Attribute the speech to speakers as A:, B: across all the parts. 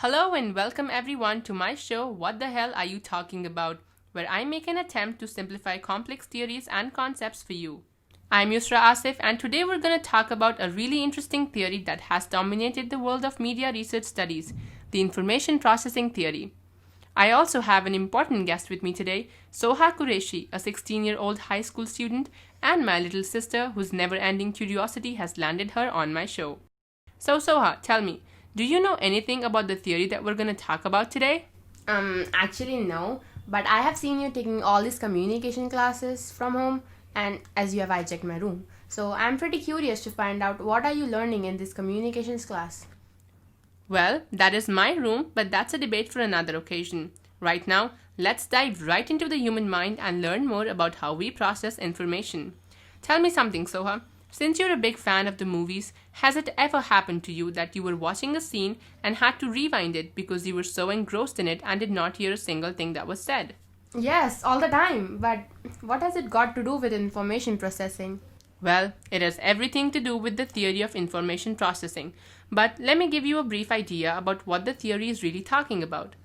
A: Hello and welcome everyone to my show, What the Hell Are You Talking About? Where I make an attempt to simplify complex theories and concepts for you. I'm Yusra Asif, and today we're going to talk about a really interesting theory that has dominated the world of media research studies, the information processing theory. I also have an important guest with me today, Soha Qureshi, a 16-year-old high school student, and my little sister whose never-ending curiosity has landed her on my show. So Soha, tell me, do you know anything about the theory that we're going to talk about today?
B: Actually, no, but I have seen you taking all these communication classes from home, and as you have hijacked my room. So I'm pretty curious to find out what are you learning in this communications class.
A: Well, that is my room, but that's a debate for another occasion. Right now, let's dive right into the human mind and learn more about how we process information. Tell me something, Soha. Since you're a big fan of the movies, has it ever happened to you that you were watching a scene and had to rewind it because you were so engrossed in it and did not hear a single thing that was said?
B: Yes, all the time, but what has it got to do with information processing?
A: Well, it has everything to do with the theory of information processing, but let me give you a brief idea about what the theory is really talking about.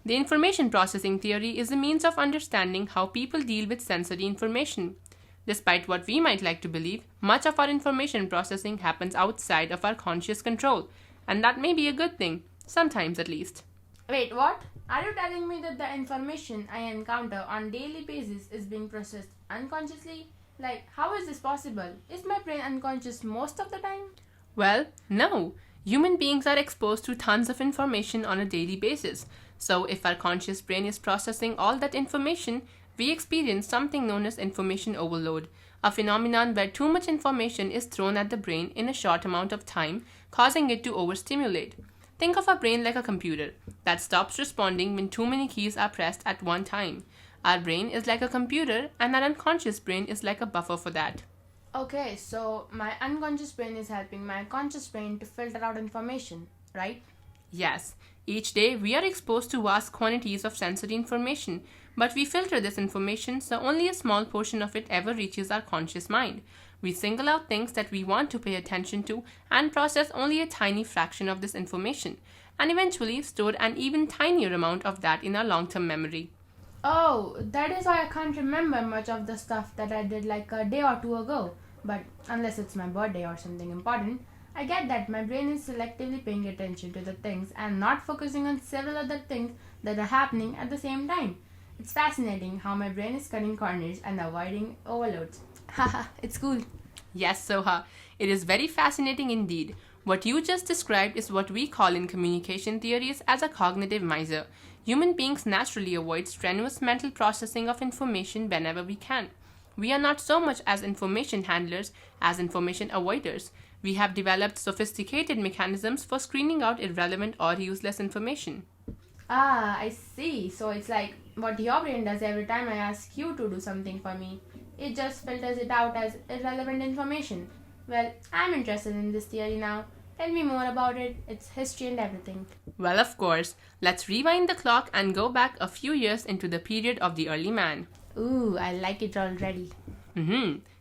A: The information processing theory is a means of understanding how people deal with sensory information. Despite what we might like to believe, much of our information processing happens outside of our conscious control, and that may be a good thing, sometimes at least.
B: Wait, what? Are you telling me that the information I encounter on daily basis is being processed unconsciously? Like, how is this possible? Is my brain unconscious most of the time?
A: Well, no. Human beings are exposed to tons of information on a daily basis. So, if our conscious brain is processing all that information, we experience something known as information overload, a phenomenon where too much information is thrown at the brain in a short amount of time, causing it to overstimulate. Think of our brain like a computer that stops responding when too many keys are pressed at one time. Our brain is like a computer, and our unconscious brain is like a buffer for that.
B: Okay, so my unconscious brain is helping my conscious brain to filter out information, right?
A: Yes, each day we are exposed to vast quantities of sensory information, but we filter this information so only a small portion of it ever reaches our conscious mind. We single out things that we want to pay attention to and process only a tiny fraction of this information, and eventually store an even tinier amount of that in our long term memory.
B: Oh, that is why I can't remember much of the stuff that I did like a day or two ago. But unless it's my birthday or something important, I get that my brain is selectively paying attention to the things and not focusing on several other things that are happening at the same time. It's fascinating how my brain is cutting corners and avoiding overloads. Haha, it's cool.
A: Yes, Soha, it is very fascinating indeed. What you just described is what we call in communication theories as a cognitive miser. Human beings naturally avoid strenuous mental processing of information whenever we can. We are not so much as information handlers as information avoiders. We have developed sophisticated mechanisms for screening out irrelevant or useless information.
B: Ah, I see. So it's like what your brain does every time I ask you to do something for me. It just filters it out as irrelevant information. Well, I'm interested in this theory now. Tell me more about it, its history and everything.
A: Well, of course, let's rewind the clock and go back a few years into the period of the early man.
B: Ooh, I like it already.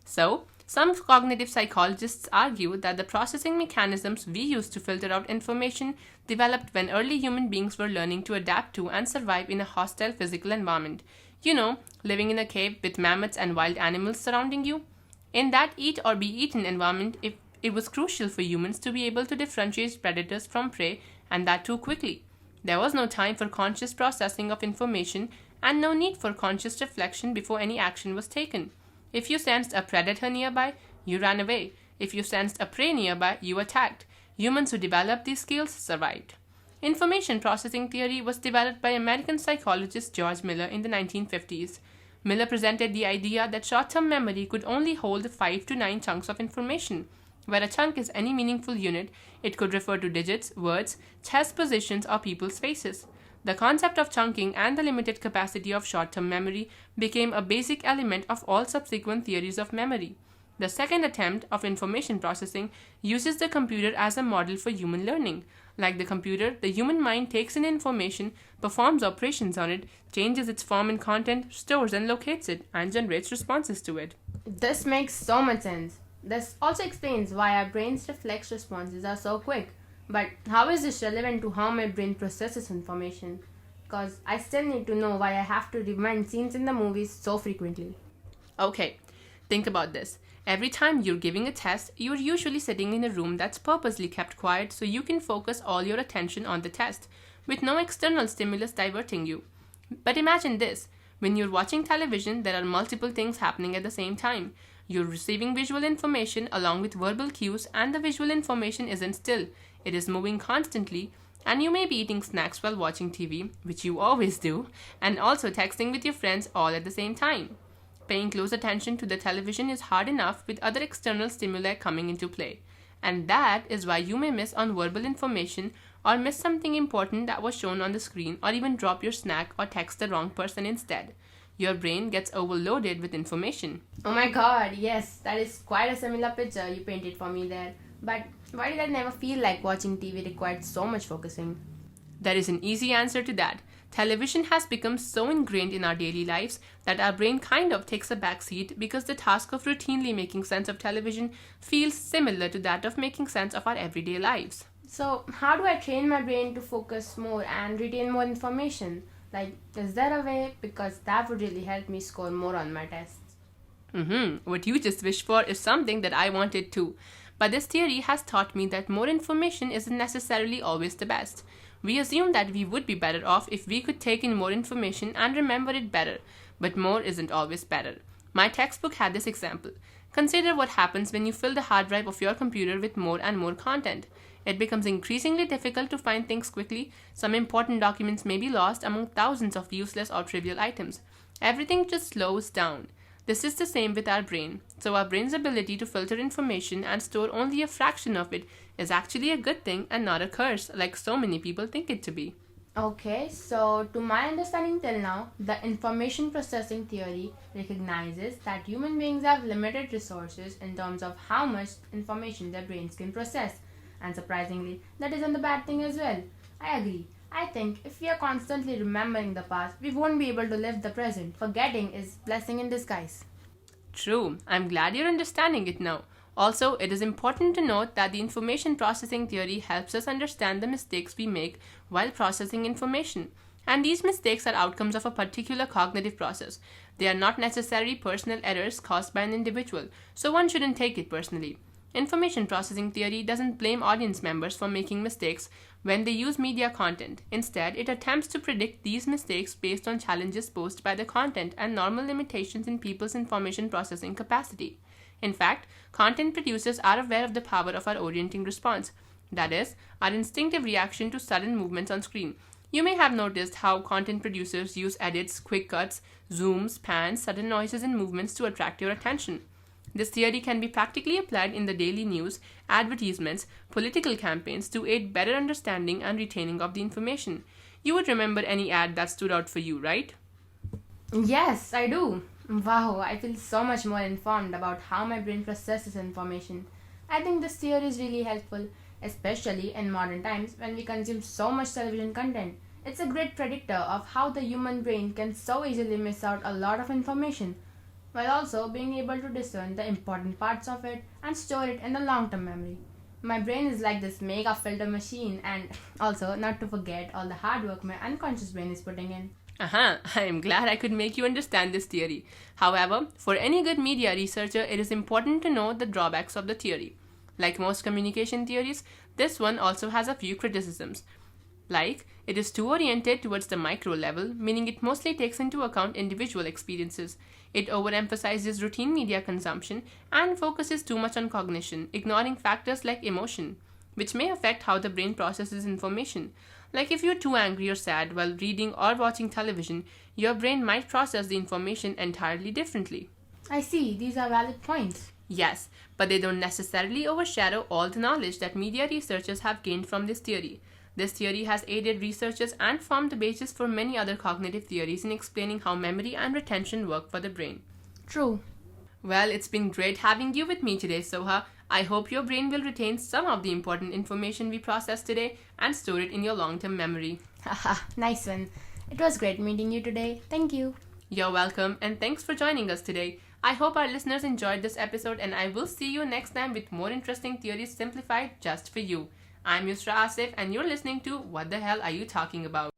A: So, some cognitive psychologists argue that the processing mechanisms we use to filter out information developed when early human beings were learning to adapt to and survive in a hostile physical environment. You know, living in a cave with mammoths and wild animals surrounding you. In that eat or be eaten environment, it was crucial for humans to be able to differentiate predators from prey, and that too quickly. There was no time for conscious processing of information and no need for conscious reflection before any action was taken. If you sensed a predator nearby, you ran away. If you sensed a prey nearby, you attacked. Humans who developed these skills survived. Information processing theory was developed by American psychologist George Miller in the 1950s. Miller presented the idea that short term memory could only hold 5 to 9 chunks of information. Where a chunk is any meaningful unit, it could refer to digits, words, chess positions, or people's faces. The concept of chunking and the limited capacity of short term memory became a basic element of all subsequent theories of memory. The second attempt of information processing uses the computer as a model for human learning. Like the computer, the human mind takes in information, performs operations on it, changes its form and content, stores and locates it, and generates responses to it.
B: This makes so much sense. This also explains why our brain's reflex responses are so quick. But how is this relevant to how my brain processes information? Because I still need to know why I have to rewind scenes in the movies so frequently.
A: Okay, think about this. Every time you're giving a test, you're usually sitting in a room that's purposely kept quiet so you can focus all your attention on the test, with no external stimulus diverting you. But imagine this: when you're watching television, there are multiple things happening at the same time. You're receiving visual information along with verbal cues, and the visual information isn't still, it is moving constantly. And you may be eating snacks while watching TV, which you always do, and also texting with your friends all at the same time. Paying close attention to the television is hard enough with other external stimuli coming into play. And that is why you may miss on verbal information or miss something important that was shown on the screen, or even drop your snack or text the wrong person instead. Your brain gets overloaded with information.
B: Oh my god, yes, that is quite a similar picture you painted for me there. But why did I never feel like watching TV required so much focusing?
A: There is an easy answer to that. Television has become so ingrained in our daily lives that our brain kind of takes a back seat because the task of routinely making sense of television feels similar to that of making sense of our everyday lives.
B: So, how do I train my brain to focus more and retain more information? Like, is there a way? Because that would really help me score more on my tests.
A: What you just wished for is something that I wanted too. But this theory has taught me that more information isn't necessarily always the best. We assume that we would be better off if we could take in more information and remember it better, but more isn't always better. My textbook had this example. Consider what happens when you fill the hard drive of your computer with more and more content. It becomes increasingly difficult to find things quickly. Some important documents may be lost among thousands of useless or trivial items. Everything just slows down. This is the same with our brain. So our brain's ability to filter information and store only a fraction of it is actually a good thing and not a curse, like so many people think it to be.
B: Okay, so to my understanding till now, the information processing theory recognizes that human beings have limited resources in terms of how much information their brains can process. And surprisingly, that isn't a bad thing as well. I agree. I think if we are constantly remembering the past, we won't be able to live the present. Forgetting is blessing in disguise.
A: True. I'm glad you're understanding it now. Also, it is important to note that the information processing theory helps us understand the mistakes we make while processing information. And these mistakes are outcomes of a particular cognitive process. They are not necessarily personal errors caused by an individual, so one shouldn't take it personally. Information processing theory doesn't blame audience members for making mistakes when they use media content. Instead, it attempts to predict these mistakes based on challenges posed by the content and normal limitations in people's information processing capacity. In fact, content producers are aware of the power of our orienting response, that is, our instinctive reaction to sudden movements on screen. You may have noticed how content producers use edits, quick cuts, zooms, pans, sudden noises, and movements to attract your attention. This theory can be practically applied in the daily news, advertisements, political campaigns to aid better understanding and retaining of the information. You would remember any ad that stood out for you, right?
B: Yes, I do. Wow, I feel so much more informed about how my brain processes information. I think this theory is really helpful, especially in modern times when we consume so much television content. It's a great predictor of how the human brain can so easily miss out a lot of information, while also being able to discern the important parts of it and store it in the long-term memory. My brain is like this mega filter machine, and also not to forget all the hard work my unconscious brain is putting in.
A: I am glad I could make you understand this theory. However, for any good media researcher, it is important to know the drawbacks of the theory. Like most communication theories, this one also has a few criticisms. Like, it is too oriented towards the micro level, meaning it mostly takes into account individual experiences. It overemphasizes routine media consumption and focuses too much on cognition, ignoring factors like emotion, which may affect how the brain processes information. Like if you're too angry or sad while reading or watching television, your brain might process the information entirely differently.
B: I see, these are valid points.
A: Yes, but they don't necessarily overshadow all the knowledge that media researchers have gained from this theory. This theory has aided researchers and formed the basis for many other cognitive theories in explaining how memory and retention work for the brain.
B: True.
A: Well, it's been great having you with me today, Soha. I hope your brain will retain some of the important information we processed today and store it in your long-term memory.
B: Haha, nice one. It was great meeting you today. Thank you.
A: You're welcome, and thanks for joining us today. I hope our listeners enjoyed this episode, and I will see you next time with more interesting theories simplified just for you. I'm Yusra Asif, and you're listening to What the Hell Are You Talking About?